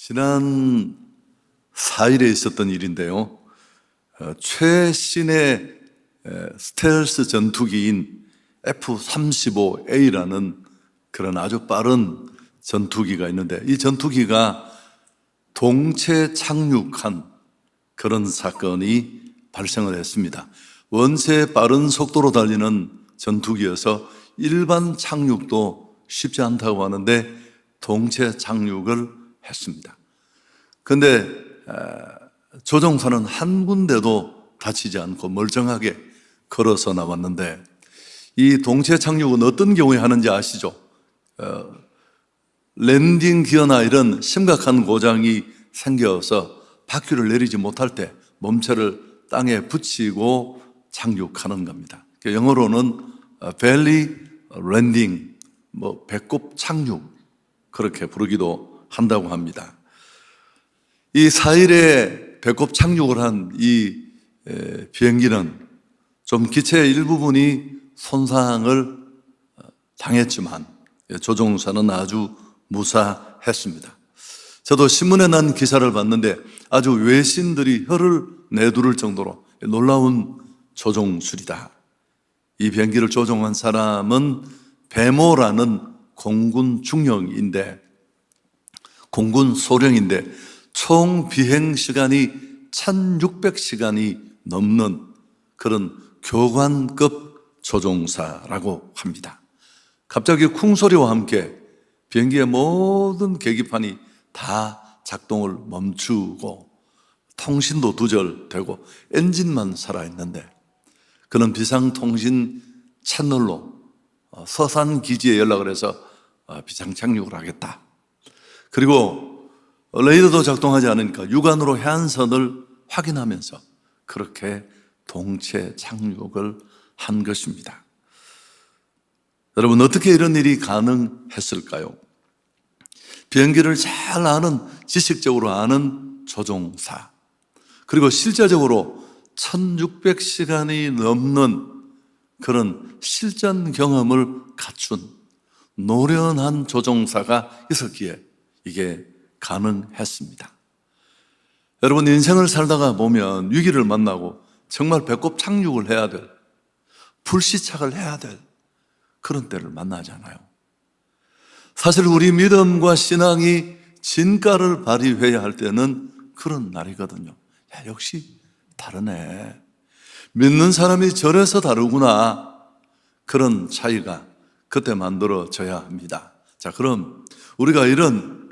지난 4일에 있었던 일인데요. 최신의 스텔스 전투기인 F-35A라는 그런 아주 빠른 전투기가 있는데, 이 전투기가 동체 착륙한 그런 사건이 발생을 했습니다. 원체 빠른 속도로 달리는 전투기여서 일반 착륙도 쉽지 않다고 하는데 동체 착륙을 했습니다. 그런데 조종사는 한 군데도 다치지 않고 멀쩡하게 걸어서 나왔는데, 이 동체 착륙은 어떤 경우에 하는지 아시죠? 랜딩 기어나 이런 심각한 고장이 생겨서 바퀴를 내리지 못할 때 몸체를 땅에 붙이고 착륙하는 겁니다. 영어로는 belly landing, 배꼽 착륙, 그렇게 부르기도 한다고 합니다. 이 4일에 배꼽 착륙을 한 이 비행기는 좀 기체의 일부분이 손상을 당했지만 조종사는 아주 무사했습니다. 저도 신문에 난 기사를 봤는데 아주 외신들이 혀를 내두를 정도로 놀라운 조종술이다. 이 비행기를 조종한 사람은 배모라는 공군 중령인데, 공군 소령인데 총 비행 시간이 1600시간이 넘는 그런 교관급 조종사라고 합니다. 갑자기 쿵 소리와 함께 비행기의 모든 계기판이 다 작동을 멈추고 통신도 두절되고 엔진만 살아있는데, 그는 비상통신 채널로 서산 기지에 연락을 해서 비상 착륙을 하겠다. 그리고 레이더도 작동하지 않으니까 육안으로 해안선을 확인하면서 그렇게 동체 착륙을 한 것입니다. 여러분, 어떻게 이런 일이 가능했을까요? 비행기를 잘 아는, 지식적으로 아는 조종사, 그리고 실제적으로 1600시간이 넘는 그런 실전 경험을 갖춘 노련한 조종사가 있었기에 이게 가능했습니다. 여러분, 인생을 살다가 보면 위기를 만나고 정말 배꼽 착륙을 해야 될, 불시착을 해야 될 그런 때를 만나잖아요. 사실 우리 믿음과 신앙이 진가를 발휘해야 할 때는 그런 날이거든요. 야, 역시 다르네. 믿는 사람이 저래서 다르구나. 그런 차이가 그때 만들어져야 합니다. 자, 그럼 우리가 이런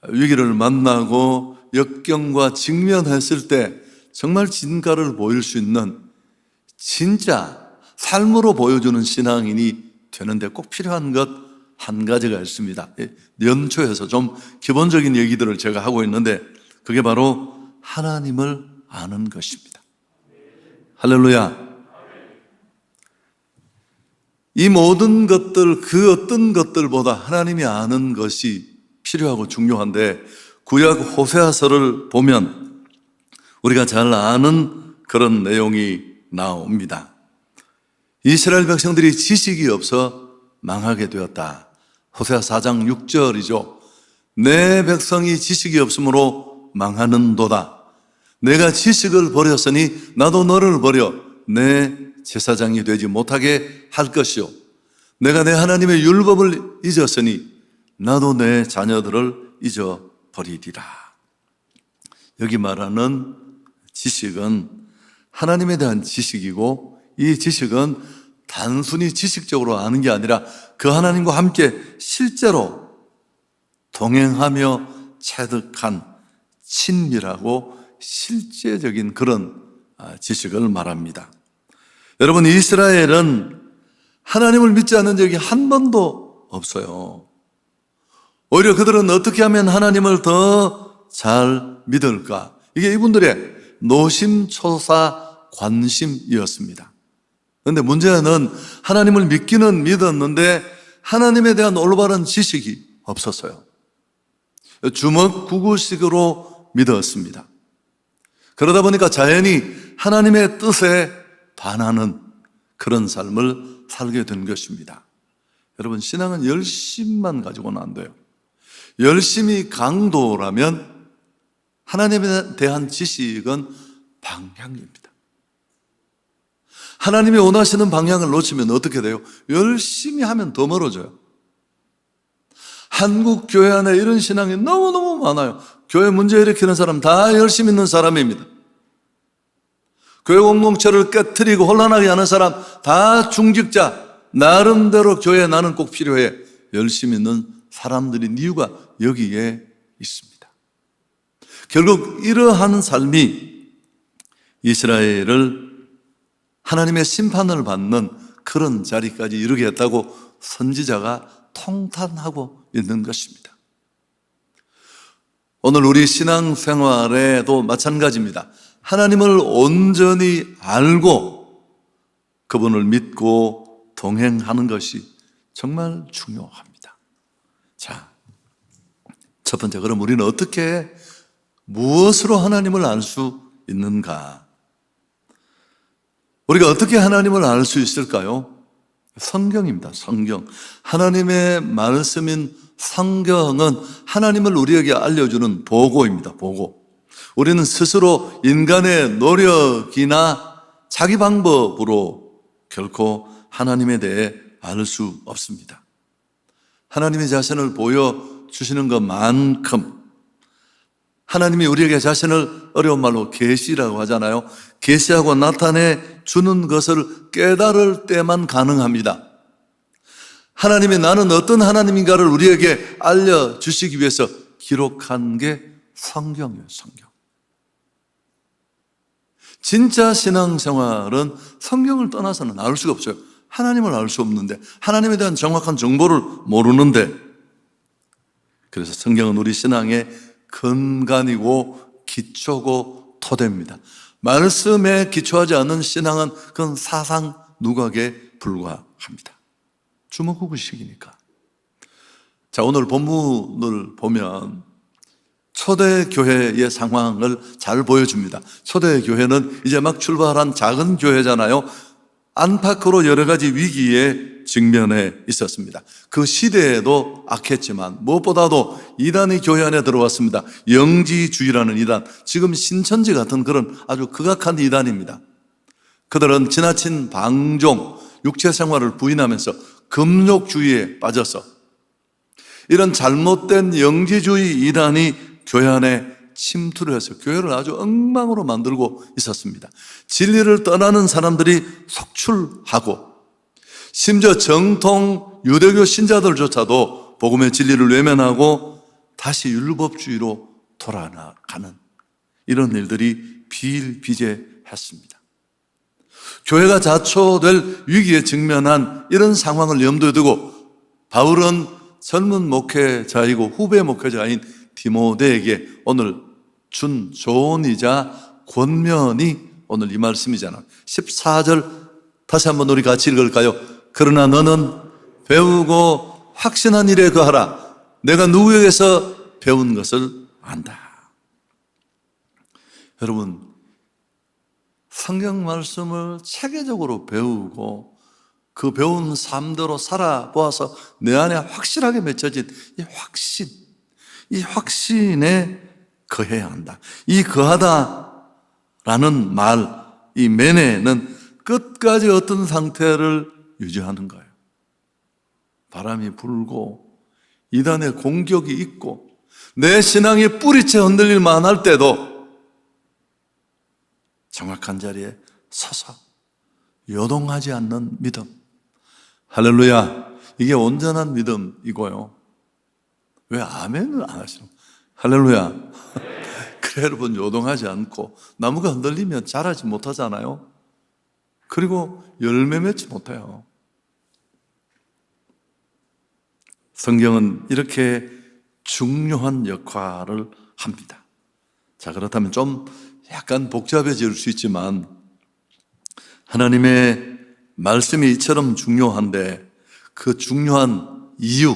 위기를 만나고 역경과 직면했을 때 정말 진가를 보일 수 있는 진짜 삶으로 보여주는 신앙인이 되는데 꼭 필요한 것 한 가지가 있습니다. 연초에서 좀 기본적인 얘기들을 제가 하고 있는데 그게 바로 하나님을 아는 것입니다. 할렐루야. 이 모든 것들, 그 어떤 것들보다 하나님이 아는 것이 필요하고 중요한데, 구약 호세아서를 보면 우리가 잘 아는 그런 내용이 나옵니다. 이스라엘 백성들이 지식이 없어 망하게 되었다. 호세아 4장 6절이죠. 내 백성이 지식이 없으므로 망하는도다. 내가 지식을 버렸으니 나도 너를 버려 내 제사장이 되지 못하게 할 것이요, 내가 내 하나님의 율법을 잊었으니 나도 내 자녀들을 잊어버리리라. 여기 말하는 지식은 하나님에 대한 지식이고, 이 지식은 단순히 지식적으로 아는 게 아니라 그 하나님과 함께 실제로 동행하며 체득한 친밀하고 실제적인 그런 지식을 말합니다. 여러분, 이스라엘은 하나님을 믿지 않은 적이 한 번도 없어요. 오히려 그들은 어떻게 하면 하나님을 더 잘 믿을까? 이게 이분들의 노심초사 관심이었습니다. 그런데 문제는 하나님을 믿기는 믿었는데 하나님에 대한 올바른 지식이 없었어요. 주먹구구식으로 믿었습니다. 그러다 보니까 자연히 하나님의 뜻에 반하는 그런 삶을 살게 된 것입니다. 여러분, 신앙은 열심만 가지고는 안 돼요. 열심히 강도라면 하나님에 대한 지식은 방향입니다. 하나님이 원하시는 방향을 놓치면 어떻게 돼요? 열심히 하면 더 멀어져요. 한국 교회 안에 이런 신앙이 너무너무 많아요. 교회 문제 일으키는 사람 다 열심히 있는 사람입니다. 교회 공동체를 깨트리고 혼란하게 하는 사람 다 중직자, 나름대로 교회에 나는 꼭 필요해 열심히 있는 사람들인 이유가 여기에 있습니다. 결국 이러한 삶이 이스라엘을 하나님의 심판을 받는 그런 자리까지 이르게 했다고 선지자가 통탄하고 있는 것입니다. 오늘 우리 신앙생활에도 마찬가지입니다. 하나님을 온전히 알고 그분을 믿고 동행하는 것이 정말 중요합니다. 자, 첫 번째, 그럼 우리는 어떻게 무엇으로 하나님을 알 수 있는가? 우리가 어떻게 하나님을 알 수 있을까요? 성경입니다. 성경. 하나님의 말씀인 성경은 하나님을 우리에게 알려주는 보고입니다. 보고. 우리는 스스로 인간의 노력이나 자기 방법으로 결코 하나님에 대해 알 수 없습니다. 하나님의 자신을 보여주시는 것만큼 하나님이 우리에게 자신을 어려운 말로 계시라고 하잖아요. 계시하고 나타내 주는 것을 깨달을 때만 가능합니다. 하나님이 나는 어떤 하나님인가를 우리에게 알려주시기 위해서 기록한 게 성경이에요. 성경. 진짜 신앙생활은 성경을 떠나서는 알 수가 없어요. 하나님을 알 수 없는데, 하나님에 대한 정확한 정보를 모르는데, 그래서 성경은 우리 신앙의 근간이고 기초고 토대입니다. 말씀에 기초하지 않은 신앙은 그건 사상 누각에 불과합니다. 주먹구구식이니까. 자, 오늘 본문을 보면 초대교회의 상황을 잘 보여줍니다. 초대교회는 이제 막 출발한 작은 교회잖아요. 안팎으로 여러 가지 위기에 직면해 있었습니다. 그 시대에도 악했지만 무엇보다도 이단이 교회 안에 들어왔습니다. 영지주의라는 이단, 지금 신천지 같은 그런 아주 극악한 이단입니다. 그들은 지나친 방종, 육체 생활을 부인하면서 금욕주의에 빠져서 이런 잘못된 영지주의 이단이 교회 안에 침투를 해서 교회를 아주 엉망으로 만들고 있었습니다. 진리를 떠나는 사람들이 속출하고 심지어 정통 유대교 신자들조차도 복음의 진리를 외면하고 다시 율법주의로 돌아가는 이런 일들이 비일비재했습니다. 교회가 자초될 위기에 직면한 이런 상황을 염두에 두고 바울은 젊은 목회자이고 후배 목회자인 디모데에게 오늘 준 조언이자 권면이 오늘 이 말씀이잖아요. 14절 다시 한번 우리 같이 읽을까요? 그러나 너는 배우고 확신한 일에 거하라. 내가 누구에게서 배운 것을 안다. 여러분, 성경 말씀을 체계적으로 배우고 그 배운 삶대로 살아보아서 내 안에 확실하게 맺혀진 이 확신에 거해야 한다. 이 거하다라는 말, 이 매내는 끝까지 어떤 상태를 유지하는 거예요. 바람이 불고 이단의 공격이 있고 내 신앙이 뿌리채 흔들릴 만할 때도 정확한 자리에 서서 요동하지 않는 믿음. 할렐루야. 이게 온전한 믿음이고요. 왜 아멘을 안 하시는 거예요? 할렐루야. 그래, 여러분, 요동하지 않고 나무가 흔들리면 자라지 못하잖아요. 그리고 열매 맺지 못해요. 성경은 이렇게 중요한 역할을 합니다. 자, 그렇다면 좀 약간 복잡해질 수 있지만 하나님의 말씀이 이처럼 중요한데 그 중요한 이유,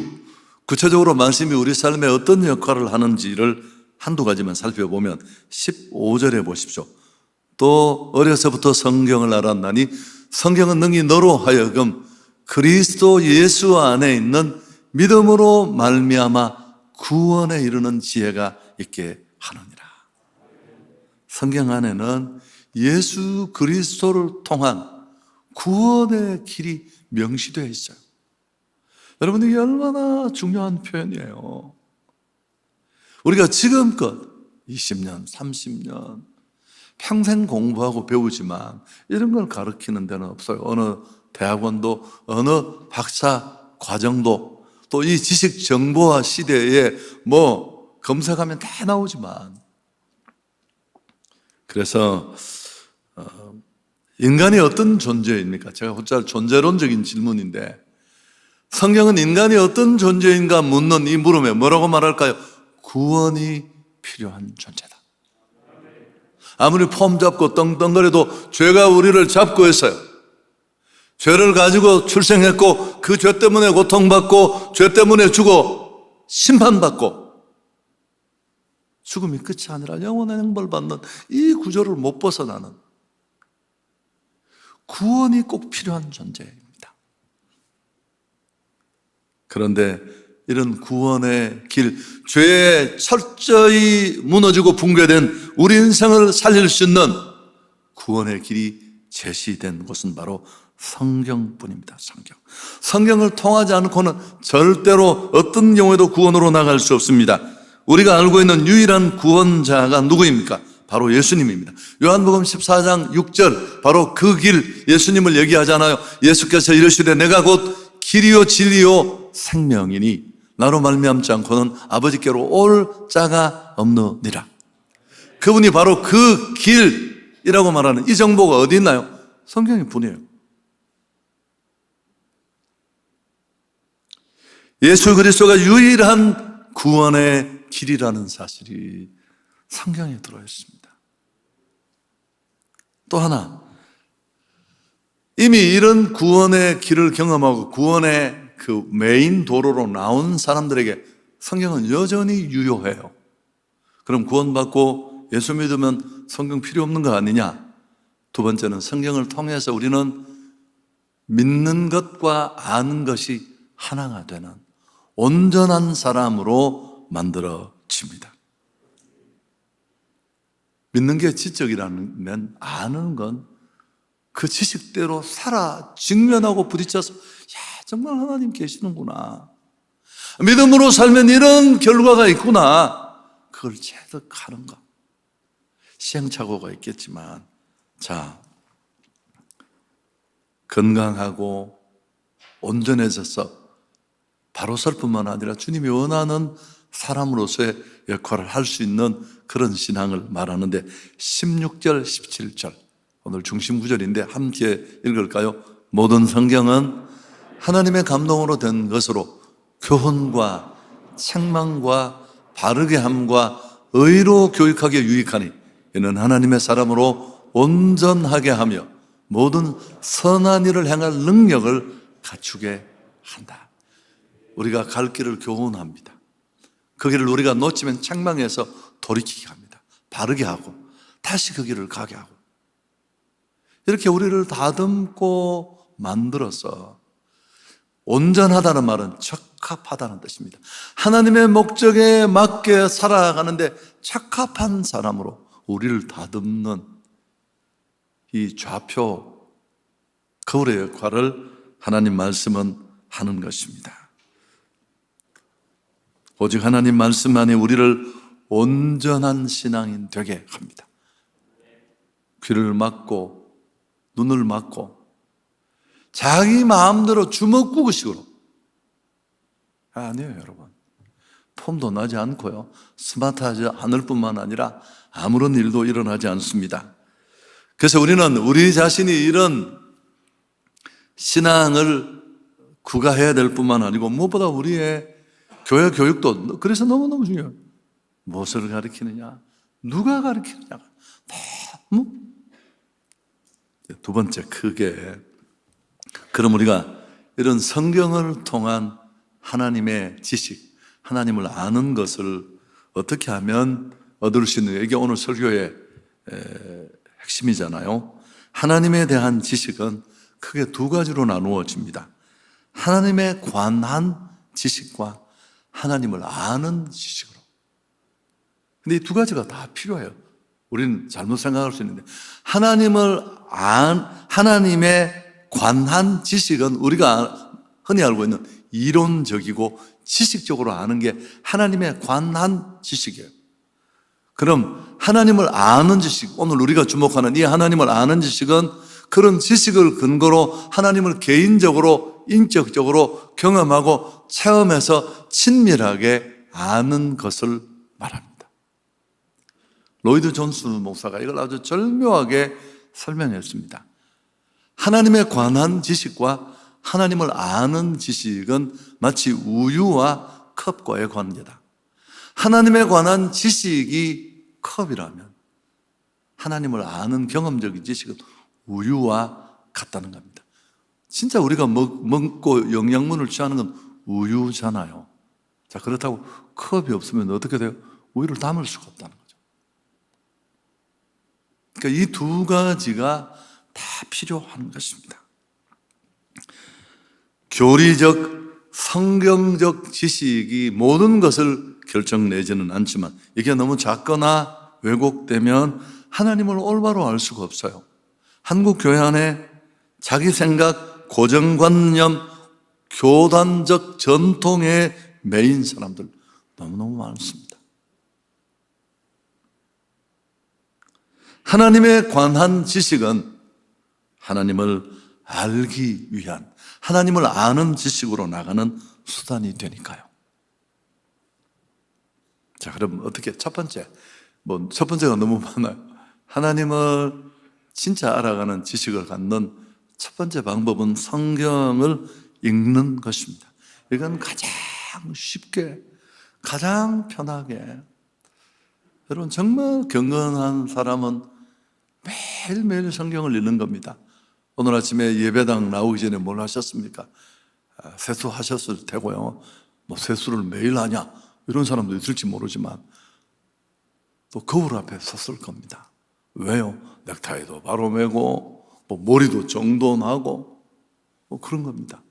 구체적으로 말씀이 우리 삶에 어떤 역할을 하는지를 한두 가지만 살펴보면 15절에 보십시오. 또 어려서부터 성경을 알았나니 성경은 능히 너로 하여금 그리스도 예수 안에 있는 믿음으로 말미암아 구원에 이르는 지혜가 있게 하느니라. 성경 안에는 예수 그리스도를 통한 구원의 길이 명시되어 있어요. 여러분, 이게 얼마나 중요한 표현이에요. 우리가 지금껏 20년, 30년 평생 공부하고 배우지만 이런 걸 가르치는 데는 없어요. 어느 대학원도, 어느 박사 과정도, 또 이 지식 정보화 시대에 뭐 검색하면 다 나오지만, 그래서 인간이 어떤 존재입니까? 제가 곧잘 존재론적인 질문인데, 성경은 인간이 어떤 존재인가 묻는 이 물음에 뭐라고 말할까요? 구원이 필요한 존재다. 아무리 폼 잡고 떵떵거려도 죄가 우리를 잡고 있어요. 죄를 가지고 출생했고 그 죄 때문에 고통받고 죄 때문에 죽어 심판받고 죽음이 끝이 아니라 영원한 형벌받는 이 구조를 못 벗어나는 구원이 꼭 필요한 존재입니다. 그런데 이런 구원의 길, 죄에 철저히 무너지고 붕괴된 우리 인생을 살릴 수 있는 구원의 길이 제시된 곳은 바로 성경뿐입니다. 성경을 통하지 않고는 절대로 어떤 경우에도 구원으로 나갈 수 없습니다. 우리가 알고 있는 유일한 구원자가 누구입니까? 바로 예수님입니다. 요한복음 14장 6절, 바로 그 길, 예수님을 얘기하잖아요. 예수께서 이르시되 내가 곧 길이요 진리요 생명이니 나로 말미암지 않고는 아버지께로 올 자가 없느니라. 그분이 바로 그 길이라고 말하는 이 정보가 어디 있나요? 성경에 뿐이에요. 예수 그리스도가 유일한 구원의 길이라는 사실이 성경에 들어있습니다. 또 하나, 이미 이런 구원의 길을 경험하고 구원의 그 메인 도로로 나온 사람들에게 성경은 여전히 유효해요. 그럼 구원받고 예수 믿으면 성경 필요 없는 거 아니냐? 두 번째는 성경을 통해서 우리는 믿는 것과 아는 것이 하나가 되는 온전한 사람으로 만들어집니다. 믿는 게 지적이라면 아는 건 그 지식대로 살아 직면하고 부딪혀서 정말 하나님 계시는구나, 믿음으로 살면 이런 결과가 있구나, 그걸 체득하는 것. 시행착오가 있겠지만, 자, 건강하고 온전해져서 바로 설 뿐만 아니라 주님이 원하는 사람으로서의 역할을 할 수 있는 그런 신앙을 말하는데, 16절, 17절 오늘 중심 구절인데 함께 읽을까요? 모든 성경은 하나님의 감동으로 된 것으로 교훈과 책망과 바르게 함과 의로 교육하기에 유익하니 이는 하나님의 사람으로 온전하게 하며 모든 선한 일을 행할 능력을 갖추게 한다. 우리가 갈 길을 교훈합니다. 그 길을 우리가 놓치면 책망해서 돌이키게 합니다. 바르게 하고 다시 그 길을 가게 하고, 이렇게 우리를 다듬고 만들어서, 온전하다는 말은 적합하다는 뜻입니다. 하나님의 목적에 맞게 살아가는데 적합한 사람으로 우리를 다듬는 이 좌표, 거울의 역할을 하나님 말씀은 하는 것입니다. 오직 하나님 말씀만이 우리를 온전한 신앙인 되게 합니다. 귀를 막고 눈을 막고 자기 마음대로 주먹구구식으로, 아니에요 여러분. 폼도 나지 않고요, 스마트하지 않을 뿐만 아니라 아무런 일도 일어나지 않습니다. 그래서 우리는 우리 자신이 이런 신앙을 구가해야 될 뿐만 아니고 무엇보다 우리의 교회 교육도 그래서 너무너무 중요해요. 무엇을 가르치느냐, 누가 가르치느냐가 너무. 두 번째, 크게, 그럼 우리가 이런 성경을 통한 하나님의 지식, 하나님을 아는 것을 어떻게 하면 얻을 수 있는, 이게 오늘 설교의 핵심이잖아요. 하나님에 대한 지식은 크게 두 가지로 나누어집니다. 하나님에 관한 지식과 하나님을 아는 지식으로. 근데 이 두 가지가 다 필요해요. 우리는 잘못 생각할 수 있는데, 하나님의 관한 지식은 우리가 흔히 알고 있는 이론적이고 지식적으로 아는 게 하나님의 관한 지식이에요. 그럼 하나님을 아는 지식, 오늘 우리가 주목하는 이 하나님을 아는 지식은 그런 지식을 근거로 하나님을 개인적으로, 인격적으로 경험하고 체험해서 친밀하게 아는 것을 말합니다. 로이드 존스 목사가 이걸 아주 절묘하게 설명했습니다. 하나님에 관한 지식과 하나님을 아는 지식은 마치 우유와 컵과의 관계다. 하나님에 관한 지식이 컵이라면 하나님을 아는 경험적인 지식은 우유와 같다는 겁니다. 진짜 우리가 먹고 영양분을 취하는 건 우유잖아요. 자, 그렇다고 컵이 없으면 어떻게 돼요? 우유를 담을 수가 없다는 거죠. 그러니까 이 두 가지가 다 필요한 것입니다. 교리적, 성경적 지식이 모든 것을 결정내지는 않지만 이게 너무 작거나 왜곡되면 하나님을 올바로 알 수가 없어요. 한국 교회 안에 자기 생각, 고정관념, 교단적 전통에 매인 사람들 너무너무 많습니다. 하나님에 관한 지식은 하나님을 알기 위한, 하나님을 아는 지식으로 나가는 수단이 되니까요. 자, 그럼 어떻게? 첫 번째가 너무 많아요. 하나님을 진짜 알아가는 지식을 갖는 첫 번째 방법은 성경을 읽는 것입니다. 이건 가장 쉽게, 가장 편하게. 여러분, 정말 경건한 사람은 매일매일 성경을 읽는 겁니다. 오늘 아침에 예배당 나오기 전에 뭘 하셨습니까? 세수하셨을 테고요. 세수를 매일 하냐? 이런 사람도 있을지 모르지만 또 거울 앞에 섰을 겁니다. 왜요? 넥타이도 바로 매고 머리도 정돈하고 그런 겁니다.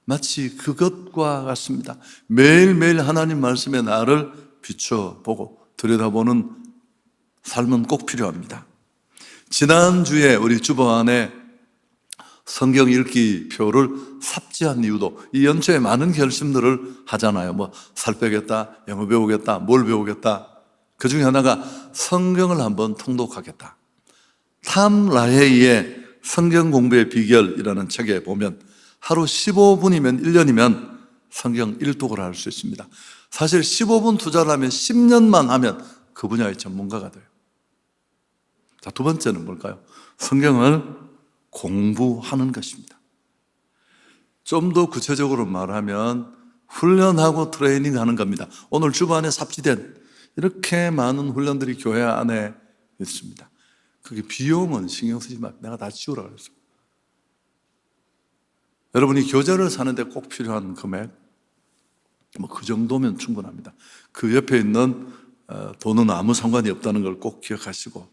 마치 그것과 같습니다. 매일매일 하나님 말씀에 나를 비춰보고 들여다보는 삶은 꼭 필요합니다. 지난주에 우리 주보 안에 성경 읽기 표를 삽지한 이유도 이 연초에 많은 결심들을 하잖아요. 살 빼겠다, 영어 배우겠다, 뭘 배우겠다. 그 중에 하나가 성경을 한번 통독하겠다. 탐 라헤이의 성경 공부의 비결이라는 책에 보면 하루 15분이면 1년이면 성경 1독을 할 수 있습니다. 사실 15분 투자를 하면 10년만 하면 그 분야의 전문가가 돼요. 자, 두 번째는 뭘까요? 성경을 공부하는 것입니다. 좀 더 구체적으로 말하면 훈련하고 트레이닝하는 겁니다. 오늘 주반에 삽지된 이렇게 많은 훈련들이 교회 안에 있습니다. 그게 비용은 신경 쓰지 마. 내가 다 지우라 그랬어. 여러분이 교재를 사는데 꼭 필요한 금액 그 정도면 충분합니다. 그 옆에 있는 돈은 아무 상관이 없다는 걸 꼭 기억하시고,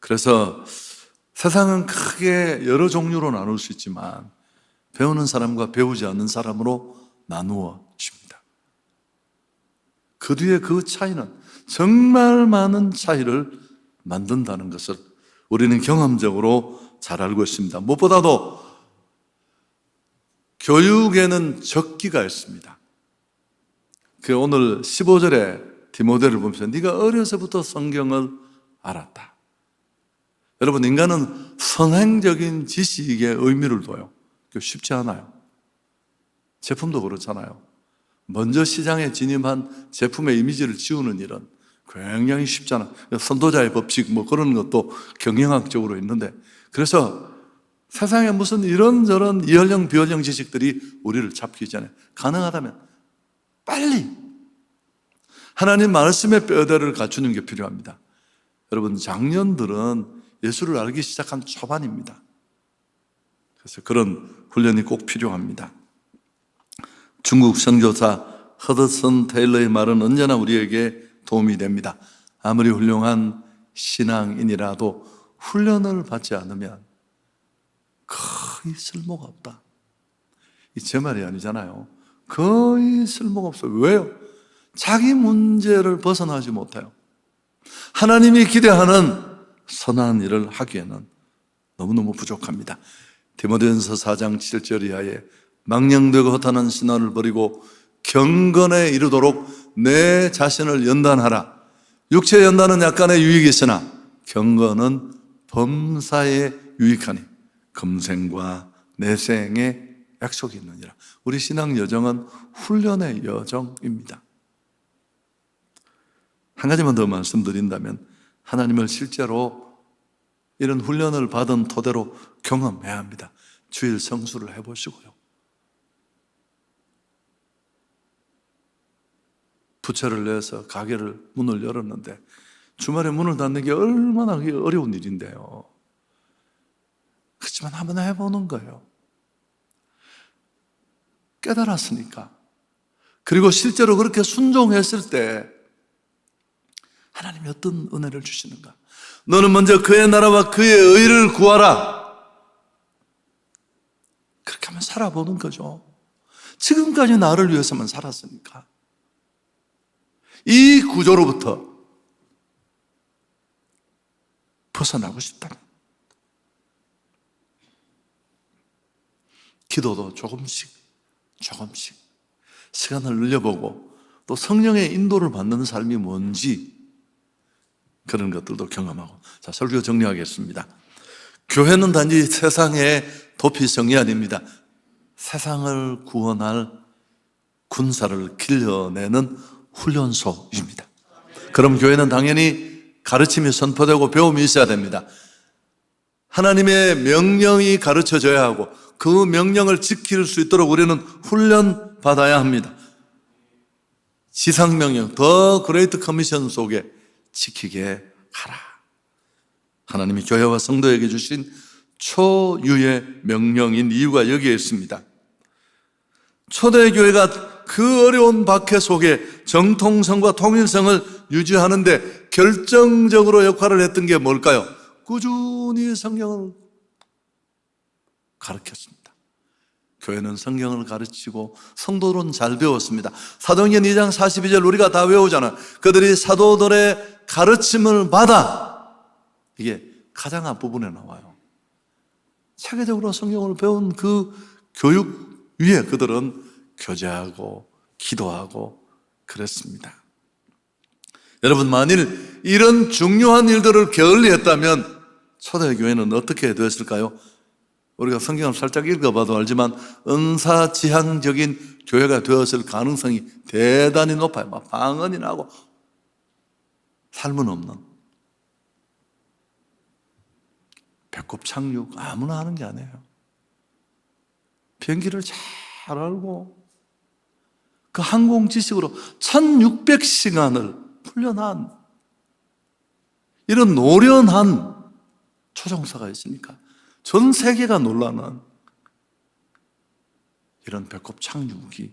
그래서 세상은 크게 여러 종류로 나눌 수 있지만 배우는 사람과 배우지 않는 사람으로 나누어집니다. 그 뒤에 그 차이는 정말 많은 차이를 만든다는 것을 우리는 경험적으로 잘 알고 있습니다. 무엇보다도 교육에는 적기가 있습니다. 그 오늘 15절에 디모데를 보면서 네가 어려서부터 성경을 알았다. 여러분, 인간은 선행적인 지식에 의미를 둬요. 쉽지 않아요. 제품도 그렇잖아요. 먼저 시장에 진입한 제품의 이미지를 지우는 일은 굉장히 쉽잖아요. 선도자의 법칙 그런 것도 경영학적으로 있는데, 그래서 세상에 무슨 이런저런 이연령 비연령 지식들이 우리를 잡기 전에 가능하다면 빨리 하나님 말씀의 뼈대를 갖추는 게 필요합니다. 여러분, 장년들은 예수를 알기 시작한 초반입니다. 그래서 그런 훈련이 꼭 필요합니다. 중국 선교사 허드슨 테일러의 말은 언제나 우리에게 도움이 됩니다. 아무리 훌륭한 신앙인이라도 훈련을 받지 않으면 거의 쓸모가 없다. 이 제 말이 아니잖아요. 거의 쓸모가 없어요. 왜요? 자기 문제를 벗어나지 못해요. 하나님이 기대하는 선한 일을 하기에는 너무너무 부족합니다. 디모데전서 4장 7절 이하에 망령되고 허탄한 신화를 버리고 경건에 이르도록 내 자신을 연단하라. 육체 연단은 약간의 유익이 있으나 경건은 범사에 유익하니 금생과 내생에 약속이 있느니라. 우리 신앙 여정은 훈련의 여정입니다. 한 가지만 더 말씀드린다면 하나님을 실제로 이런 훈련을 받은 토대로 경험해야 합니다. 주일 성수를 해보시고요. 부채를 내서 가게를 문을 열었는데 주말에 문을 닫는 게 얼마나 어려운 일인데요. 그렇지만 한번 해보는 거예요. 깨달았으니까. 그리고 실제로 그렇게 순종했을 때 하나님이 어떤 은혜를 주시는가? 너는 먼저 그의 나라와 그의 의를 구하라. 그렇게 하면 살아보는 거죠. 지금까지 나를 위해서만 살았으니까. 이 구조로부터 벗어나고 싶다. 기도도 조금씩 시간을 늘려보고 또 성령의 인도를 받는 삶이 뭔지 그런 것들도 경험하고. 자, 설교 정리하겠습니다. 교회는 단지 세상의 도피성이 아닙니다. 세상을 구원할 군사를 길러내는 훈련소입니다. 그럼 교회는 당연히 가르침이 선포되고 배움이 있어야 됩니다. 하나님의 명령이 가르쳐져야 하고 그 명령을 지킬 수 있도록 우리는 훈련받아야 합니다. 지상명령, 더 그레이트 커미션 속에 지키게 하라. 하나님이 교회와 성도에게 주신 초유의 명령인 이유가 여기에 있습니다. 초대교회가 그 어려운 박해 속에 정통성과 통일성을 유지하는데 결정적으로 역할을 했던 게 뭘까요? 꾸준히 성경을 가르쳤습니다. 교회는 성경을 가르치고 성도들은 잘 배웠습니다. 사도행전 2장 42절 우리가 다 외우잖아요. 그들이 사도들의 가르침을 받아. 이게 가장 앞부분에 나와요. 체계적으로 성경을 배운 그 교육 위에 그들은 교제하고 기도하고 그랬습니다. 여러분, 만일 이런 중요한 일들을 게을리했다면 초대교회는 어떻게 되었을까요? 우리가 성경을 살짝 읽어봐도 알지만 은사지향적인 교회가 되었을 가능성이 대단히 높아요. 막 방언이 나고 삶은 없는 배꼽 착륙 아무나 하는 게 아니에요. 비행기를 잘 알고 그 항공 지식으로 1600시간을 훈련한 이런 노련한 초종사가 있으니까 전 세계가 놀라는 이런 배꼽 착륙이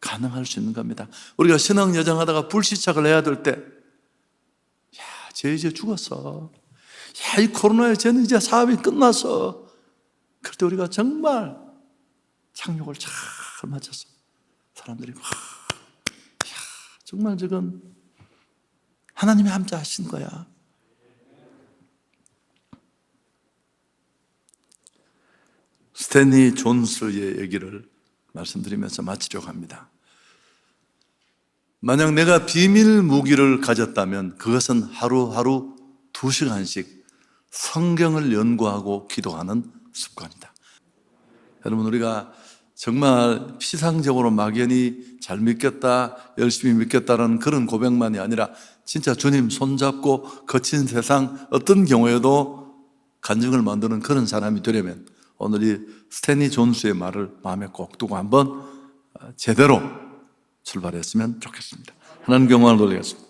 가능할 수 있는 겁니다. 우리가 신앙 여정하다가 불시착을 해야 될 때, 쟤 이제 죽었어. 이 코로나에 쟤는 이제 사업이 끝났어. 그럴 때 우리가 정말 착륙을 잘 맞춰서 사람들이 정말 저건 하나님이 함께 하신 거야. 스탠리 존스의 얘기를 말씀드리면서 마치려고 합니다. 만약 내가 비밀 무기를 가졌다면 그것은 하루하루 2시간씩 성경을 연구하고 기도하는 습관이다. 여러분, 우리가 정말 피상적으로 막연히 잘 믿겠다, 열심히 믿겠다라는 그런 고백만이 아니라 진짜 주님 손잡고 거친 세상 어떤 경우에도 간증을 만드는 그런 사람이 되려면 오늘 이 스탠리 존스의 말을 마음에 꼭 두고 한번 제대로 출발했으면 좋겠습니다. 하나님 경험을 돌리겠습니다.